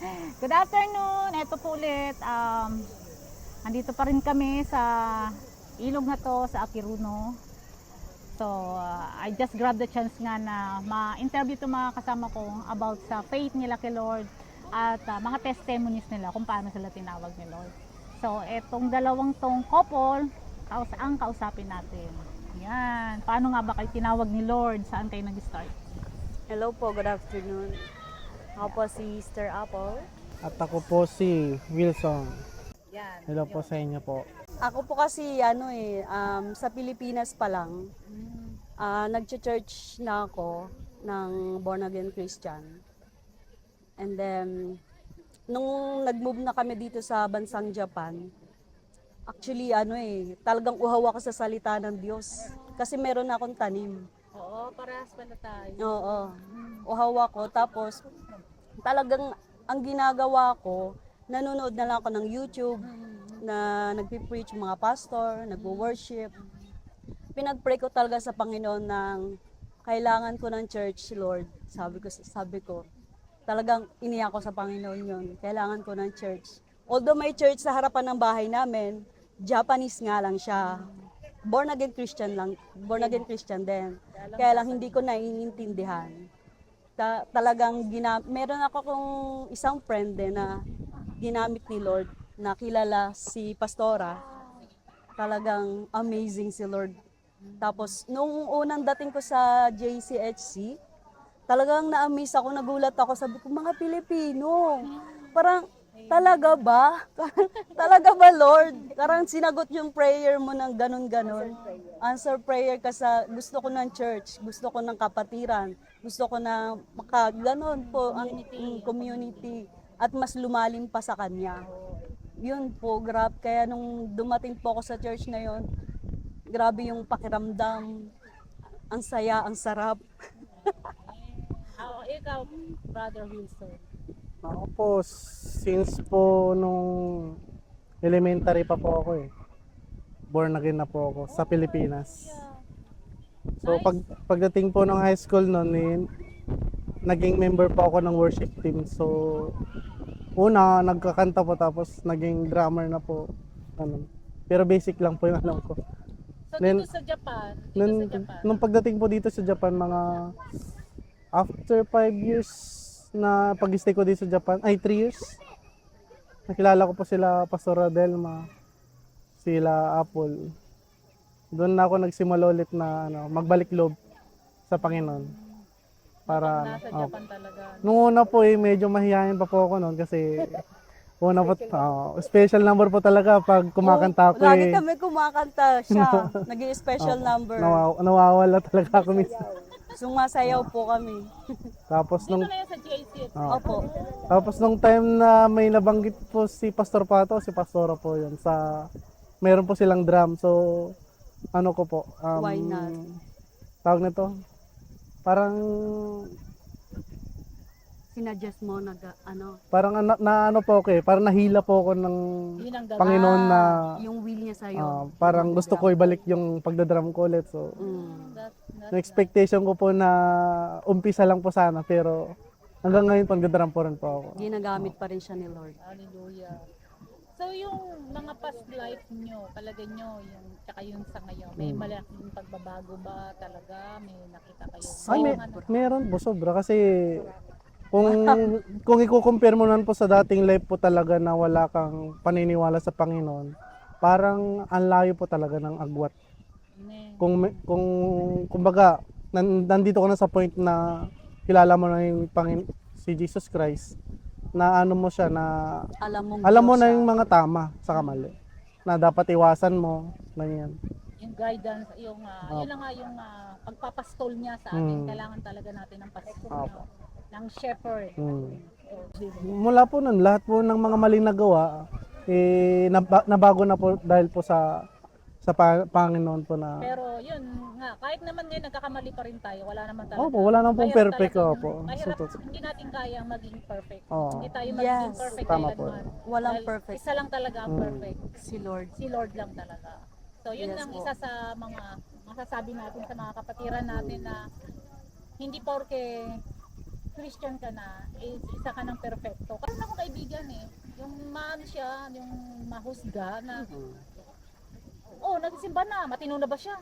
Good afternoon. Ito po ulit. Andito pa rin kami sa ilog na to sa Akiruno. So, I just grabbed the chance nga na ma-interview to mga kasama ko about sa faith nila kay Lord at mga testimonies nila kung paano sila tinawag ni Lord. So, etong dalawang tong couple, ang kausapin natin. Yan. Paano nga ba kayo tinawag ni Lord? Saan kayo nag-start? Hello po, good afternoon. Ako po si Sister Apple. At ako po si Wilson. Yan. Hello po sa inyo po. Ako po kasi sa Pilipinas pa lang, nag-church na ako ng born again Christian. And then, nung nag-move na kami dito sa bansang Japan, actually talagang uhaw ako sa salita ng Diyos. Kasi meron akong tanim. Oo, parehas pala tayo. Oo. Uhaw ako. Tapos, talagang ang ginagawa ko, nanonood na lang ako ng YouTube, na nagpipreach mga pastor, nagwo-worship. Pinag-pray ko talaga sa Panginoon ng kailangan ko ng church, Lord. Sabi ko, talagang iniyak ko sa Panginoon yun. Kailangan ko ng church. Although may church sa harapan ng bahay namin, Japanese nga lang siya. Born again Christian din. Kaya lang hindi ko naiintindihan. Meron ako kung isang friend din na ginamit ni Lord, na kilala si Pastora. Talagang amazing si Lord. Tapos, nung unang dating ko sa JCHC, talagang na-amaze ako, nagulat ako. Sabi ko, mga Pilipino, parang, talaga ba? Talaga ba, Lord? Parang sinagot yung prayer mo ng ganun-ganon. Answer prayer ka sa gusto ko ng church, gusto ko ng kapatiran, gusto ko na makaganon po ang community at mas lumalim pa sa Kanya. Yun po, grabe. Kaya nung dumating po ako sa church na yun, grabe yung pakiramdam. Ang saya, ang sarap. Ikaw, Brother Wilson. Ako po, since po nung elementary pa po ako born again na po ako sa Pilipinas. So pagdating po ng high school noon, naging member po ako ng worship team. So una, nagkakanta po tapos naging drummer na po. Pero basic lang po yung alam ko. So Then, dito sa Japan, nung pagdating po dito sa Japan, mga after 5 years na pag-stay ko dito sa Japan, 3 years, nakilala ko po sila Pastor Adelma, sila Apple. Doon na ako nagsimula ulit na magbalik loob sa Panginoon. Para nasa Japan talaga. nung una po medyo mahihayin pa po ako noon kasi una po, special number po talaga pag kumakanta ako Lagi kami kumakanta siya. Nag-i-special number. Nawawala talaga ako minsan. Sumasayaw po kami. Tapos Dito na yan sa JCH. Opo. Tapos nung time na may nabanggit po si Pastor Pato, si Pastora po yun, meron po silang drum. So, ano ko po, Why not? tawag nito, parang Sinadjust mo parang na ano po ako parang nahila po ako ng Yun ang Panginoon na yung will niya sa'yo. parang gusto ko ibalik yung pagdadrum ko ulit. So, yung expectation ko po na umpisa lang po sana, pero hanggang ngayon pagdadrum po rin po ako. Ginagamit pa rin siya ni Lord. Hallelujah. So yung mga past life nyo, palagay nyo, yung tsaka yung sa ngayon, may malaking pagbabago ba talaga? May nakita kayo? Meron po sobra kasi kung i-compare mo naman po sa dating life po talaga na wala kang paniniwala sa Panginoon, parang ang layo po talaga ng agwat. Kumbaga, nandito ko na sa point na kilala mo na yung si Jesus Christ, na ano mo siya, na alam mo na yung mga tama sa kamali, na dapat iwasan mo, ganyan. Yung guidance, yun lang nga yung pagpapastol niya sa atin. Kailangan talaga natin ng pastol, ng shepherd. Mula po nun, lahat po ng mga maling nagawa, nabago na po dahil po sa Panginoon po na. Pero yun nga, kahit naman ngayon nagkakamali pa rin tayo, wala naman talaga. Opo, wala naman pong perfect po. Mahirap, hindi natin kayang maging perfect. Oo. Hindi tayo maging perfect Tama po. kailanman. Walang Dahil perfect. Isa lang talaga ang perfect. Si Lord. Si Lord lang talaga. So yun ang isa sa mga masasabi natin sa mga kapatiran natin na hindi porke Christian ka na, is isa ka ng perfecto. Kasi ako ano siya, yung mahusga na, oh, nagsimba na, matino na ba siya?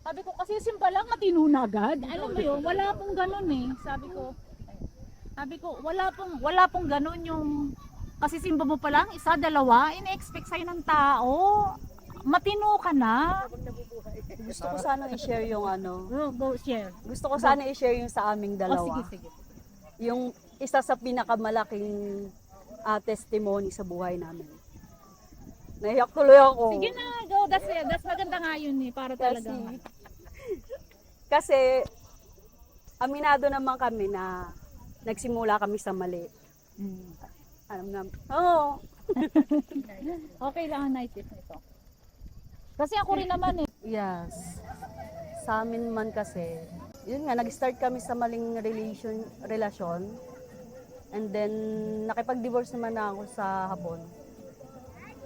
Sabi ko, kasi simba lang, matino na agad. Alam mo yun, wala pong ganun eh. Sabi ko, wala pong ganun yung, kasi simba mo pa lang, isa, dalawa, ina-expect sa'yo ng tao. Matino ka na. Gusto ko sana i-share yung ano. Go share. Gusto ko sana i-share yung sa aming Oh, dalawa. sige. Yung isa sa pinakamalaking testimony sa buhay namin. Naiyak tuloy ako. Sige na, go. That's maganda nga yun eh, para talaga. Kasi aminado naman kami na nagsimula kami sa mali. Alam na, oo. Okay lang ang nice nito. Kasi ako rin naman eh. Yes. Sa amin man kasi, yun nga, nag-start kami sa maling relasyon. And then, nakipag-divorce naman na ako sa hapon.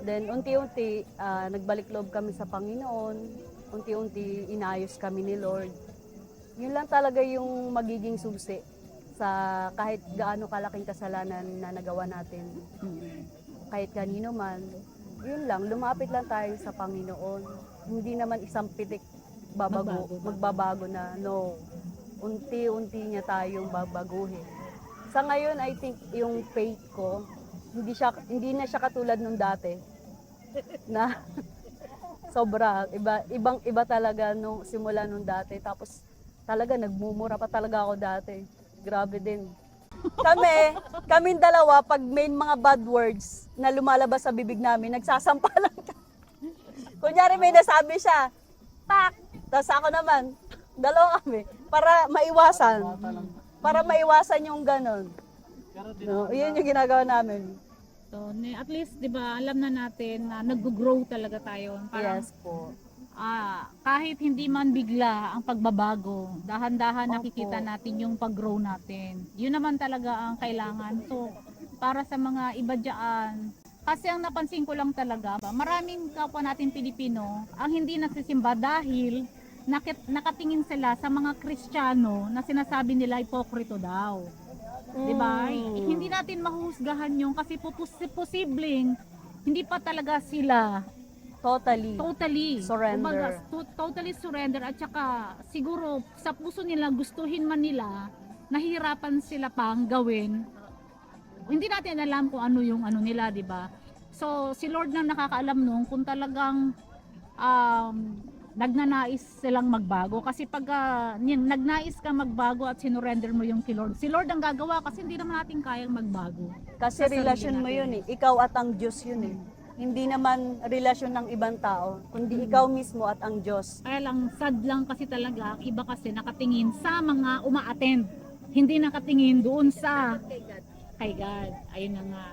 Then, unti-unti, nagbalik loob kami sa Panginoon. Unti-unti, inayos kami ni Lord. Yun lang talaga yung magiging susi sa kahit gaano kalaking kasalanan na nagawa natin. Kahit kanino man. Yun lang, lumapit lang tayo sa Panginoon. Hindi naman isang pitik magbabago na, no. Unti-unti niya tayong babaguhin. Sa ngayon, I think yung faith ko, hindi na siya katulad nung dati. Na sobra, iba talaga nung simula nung dati. Tapos talaga nagmumura pa talaga ako dati. Grabe din. Kaming dalawa, pag may mga bad words na lumalabas sa bibig namin, nagsasampalan ka. Kunyari may nasabi siya, tak! Tapos ako naman, dalawa kami, para maiwasan yung ganon. No, yun yung ginagawa namin. So, at least, di ba, alam na natin na nag-grow talaga tayo. Parang, Yes po. kahit hindi man bigla ang pagbabago, dahan-dahan Opo. nakikita natin yung pag-grow natin. Yun naman talaga ang kailangan. So, para sa mga iba dyan, kasi ang napansin ko lang talaga, maraming kapwa natin Pilipino ang hindi nagsisimba dahil nakatingin sila sa mga Kristiyano na sinasabi nila hipokrito daw. Diba? Hindi natin mahusgahan yung kasi posibleng hindi pa talaga sila totally Surrender. kumbaga, totally surrender at saka siguro sa puso nila gustuhin man nila, nahihirapan sila pang gawin. Hindi natin alam kung ano yung ano nila, di ba? So si Lord na nakakaalam nung kung talagang nagnanais silang magbago, kasi pag nagnais ka magbago at sinurrender mo yung kay Lord, si Lord ang gagawa kasi hindi naman natin kayang magbago. Kasi Sa sarili relasyon mo natin. yun eh. Ikaw at ang Diyos yun eh. Hindi naman relasyon ng ibang tao, kundi ikaw mismo at ang Diyos. Kaya lang, sad lang kasi talaga, ang iba kasi nakatingin sa mga uma-attend. Hindi nakatingin doon sa kay God. Ayun na nga.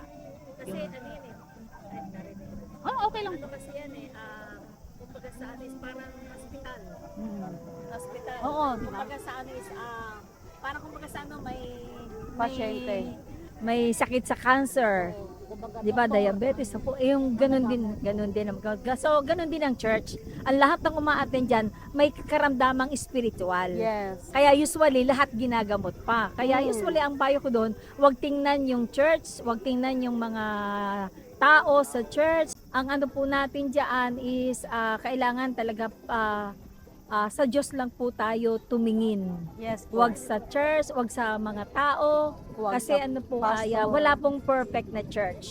Kasi Yun. ano yun eh, Oh, okay lang. ano kasi yan eh, kumbaga sa ano is parang hospital. Hospital. Oo, di ba? Kumbaga sa ano is, parang kumbaga sa ano Pasyente. May sakit sa cancer, di ba, diabetes, yung ganun din so ganun din ang church. Ang lahat ng umaattend diyan may karamdamang spiritual. Yes. Kaya usually lahat ginagamot pa. Kaya usually ang payo ko doon, wag tingnan yung church, wag tingnan yung mga tao sa church. Ang ano po natin diyan is kailangan talaga sa Diyos lang po tayo tumingin. Yes po. Wag sa church, wag sa mga tao, Wag kasi sa ano po, pastor. wala pong perfect na church.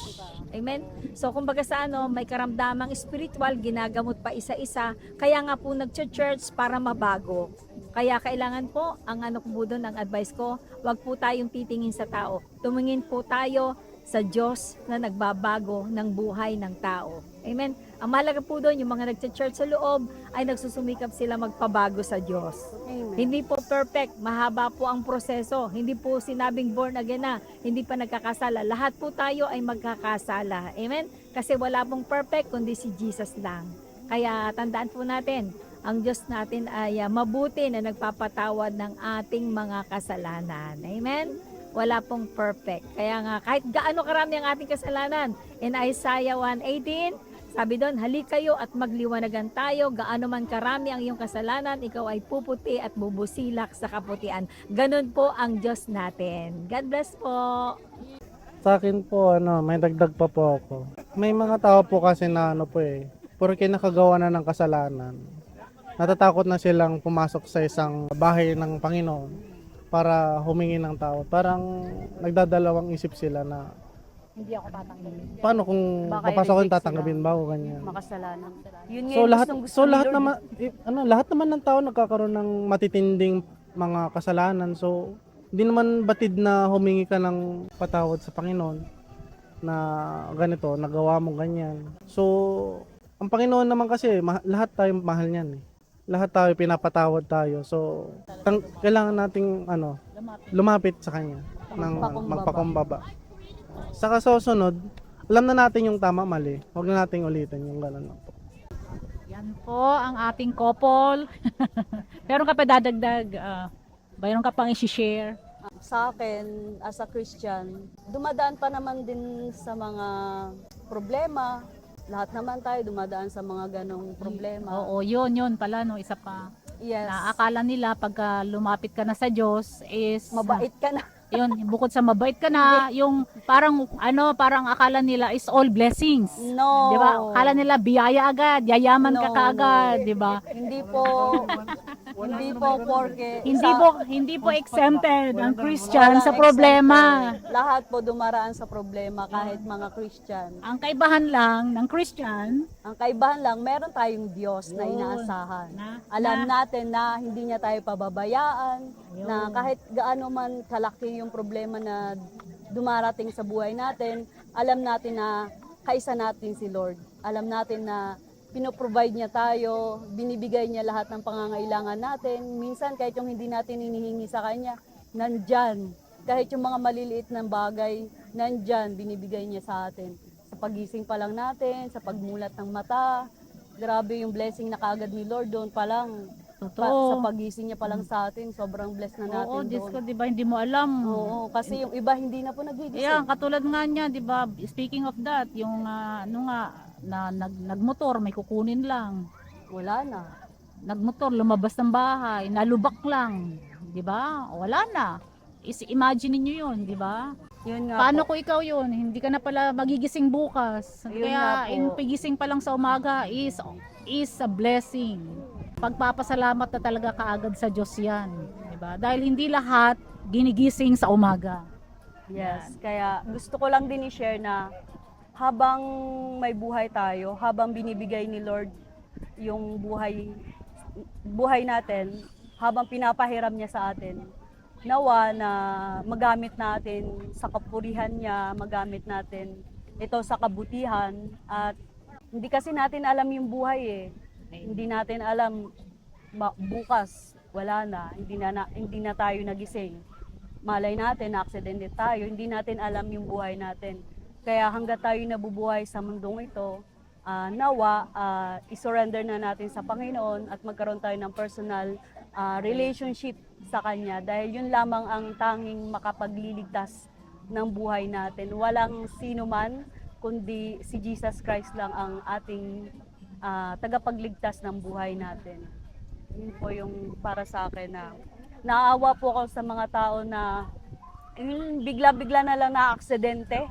Amen? So kumbaga sa ano, may karamdamang spiritual, ginagamot pa isa-isa, kaya nga po nag-church para mabago. Kaya kailangan po, ang ano ko po doon, ang advice ko, wag po tayong titingin sa tao. Tumingin po tayo sa Diyos na nagbabago ng buhay ng tao. Amen? Ang mahalaga po doon, yung mga nag-church sa loob, ay nagsusumikap sila magpabago sa Diyos. Amen. Hindi po perfect, mahaba po ang proseso. Hindi po sinabing born again na, hindi pa nagkakasala. Lahat po tayo ay magkakasala. Amen? Kasi wala pong perfect, kundi si Jesus lang. Kaya tandaan po natin, ang Diyos natin ay mabuti na nagpapatawad ng ating mga kasalanan. Amen? Wala pong perfect. Kaya nga, kahit gaano karami ang ating kasalanan, in Isaiah 1:18, sabi doon, halik kayo at magliwanagan tayo, gaano man karami ang iyong kasalanan, ikaw ay puputi at bubusilak sa kaputian. Ganon po ang Diyos natin. God bless po. Sa akin po, may dagdag pa po ako. May mga tao po kasi na ano po porque nakagawa na ng kasalanan, natatakot na silang pumasok sa isang bahay ng Panginoon para humingi ng tawad. Parang nagdadalawang isip sila na Hindi ako tatanggapin. paano kung Baka papasok i-reject tatanggapin ba o ganyan. Makasalanan. Yun nga So yung lahat gustong-gusto so ni lahat Lord. naman lahat naman ng tao nagkakaroon ng matitinding mga kasalanan. So hindi naman batid na humingi ka ng patawad sa Panginoon na ganito, nagawa mo ganyan. So ang Panginoon naman kasi lahat tayo mahal niyan eh. Lahat tayo pinapatawad tayo. So kailangan nating lumapit sa kanya ng magpakumbaba. Saka sa susunod, alam na natin yung tama mali. Huwag na nating ulitin yung gano'n lang po. Yan po ang ating couple. Meron ka pa dadagdag? Mayroon ka pang i-share? Sa akin, as a Christian, dumadaan pa naman din sa mga problema. Lahat naman tayo dumadaan sa mga ganong problema. Oo, yun pala, no, isa pa. Yes. Na akala nila pagka lumapit ka na sa Diyos is Mabait ka na. yun, bukod sa mabait ka na, yung parang parang akala nila is all blessings. No. 'Di ba? Akala nila biyaya agad, yayaman ka No, kaagad, 'di ba? Hindi po porke Hindi po exempted ang Christian sa problema. Lahat po dumaraan sa problema kahit mga Christian. Ang kaibahan lang ng Christian, Ang kaibahan lang, meron tayong Diyos na inaasahan. Alam natin na hindi niya tayo pababayaan, na kahit gaano man kalaki yung problema na dumarating sa buhay natin, alam natin na kaisa natin si Lord. Alam natin na pinoprovide niya tayo, binibigay niya lahat ng pangangailangan natin. Minsan kahit yung hindi natin hinihingi sa Kanya, nandyan. Kahit yung mga maliliit na bagay, nandyan, binibigay niya sa atin. Sa pagising pa lang natin, sa pagmulat ng mata, grabe yung blessing na kaagad ni Lord doon pa lang. Sa totoo. pagising niya pa lang sa atin, sobrang blessed na natin Oo, Diyos ko, doon. 'di ba, hindi mo alam. Oo, kasi yung iba hindi na po nagigising. Yeah, katulad nga niya, 'di ba? Speaking of that, yung nagmotor, may kukunin lang. Wala na. Nagmotor, lumabas ng bahay, nalubak lang, 'di ba? Wala na. Imagine niyo 'yun, 'di ba? Yun nga Paano po. kung ikaw 'yun? Hindi ka na pala magigising bukas. Yun nga Kaya po. pagising pa lang sa umaga is a blessing. Pagpapasalamat na talaga kaagad sa Diyos 'yan, 'di ba? Dahil hindi lahat ginigising sa umaga. Yes, kaya gusto ko lang din i-share na habang may buhay tayo, habang binibigay ni Lord yung buhay natin, habang pinapahiram niya sa atin, nawa na magamit natin sa kapurihan niya, magamit natin ito sa kabutihan, at hindi kasi natin alam yung buhay eh. Hindi natin alam bukas wala na, hindi na tayo nagising. Malay natin, na-aksidente tayo, hindi natin alam yung buhay natin. Kaya hanggat tayo nabubuhay sa mundong ito, nawa, isurrender na natin sa Panginoon at magkaroon tayo ng personal relationship sa Kanya. Dahil yun lamang ang tanging makapagliligtas ng buhay natin. Walang sino man, kundi si Jesus Christ lang ang ating tagapagligtas ng buhay natin. Yun po yung para sa akin na naawa po ako sa mga tao na bigla-bigla na lang na-aksidente.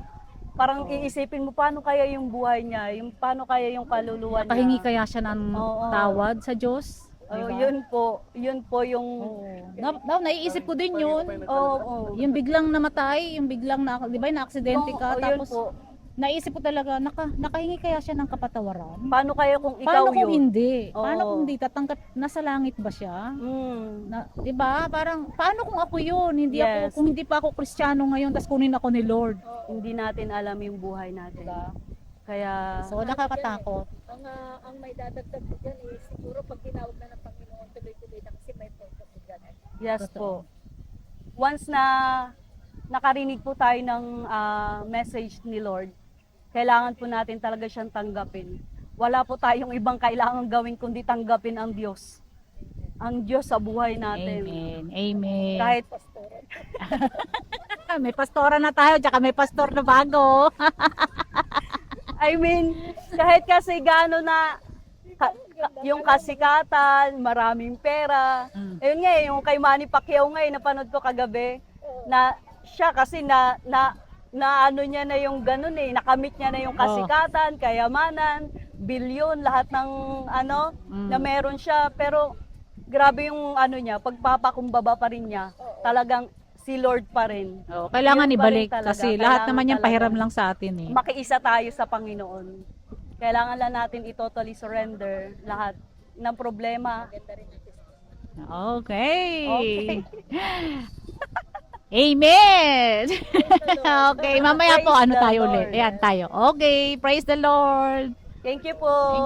Parang iisipin mo paano kaya yung buhay niya, yung paano kaya yung kaluluwa niya. Nakahingi kaya siya ng Oo. tawad sa Diyos? Oh, Diba? yun po yung Naiisip ko din yun. oo. Yung biglang namatay, yung biglang di ba, na-aksidente ka, Yun tapos po. naisip ko talaga, nakahingi kaya siya ng kapatawaran? Paano kaya kung ikaw Paano kung yun? hindi? Paano Oo. kung hindi? Tatanggap, nasa langit ba siya? Mm. Di ba? Parang, paano kung ako yun? Hindi Yes. kung hindi pa ako Kristiyano ngayon, tapos kunin ako ni Lord. Hindi natin alam yung buhay natin. Diba? Kaya So, nakakatakot. Ang may dadagdag ko dyan is siguro pag tinawag na ng Panginoon, tuloy-tuloy na kasi may purpose ko dyan. yes po. Once na nakarinig po tayo ng message ni Lord, kailangan po natin talaga siyang tanggapin. Wala po tayong ibang kailangan gawin kundi tanggapin ang Diyos. Ang Diyos sa buhay natin. Amen. Amen. Kahit May pastora na tayo, tsaka may pastor na bago. I mean, kahit kasi gaano na yung kasikatan, maraming pera. Ayun nga yung kay Manny Pacquiao nga napanood ko kagabi na siya kasi na ano niya na yung ganun eh, nakamit niya na yung kasikatan, kayamanan, bilyon, lahat ng ano na meron siya. Pero grabe yung ano niya, pagpapakumbaba pa rin niya. Talagang si Lord pa rin. Oh, kailangan Yun pa rin ibalik talaga. kasi lahat Kailangan naman yan talaga. pahiram lang sa atin eh. Makiisa tayo sa Panginoon. Kailangan lang natin i-totally surrender lahat ng problema. Okay. Okay. Amen. Okay, mamaya po Praise ano the tayo Lord. ulit. Ayan tayo. Okay, praise the Lord. Thank you po.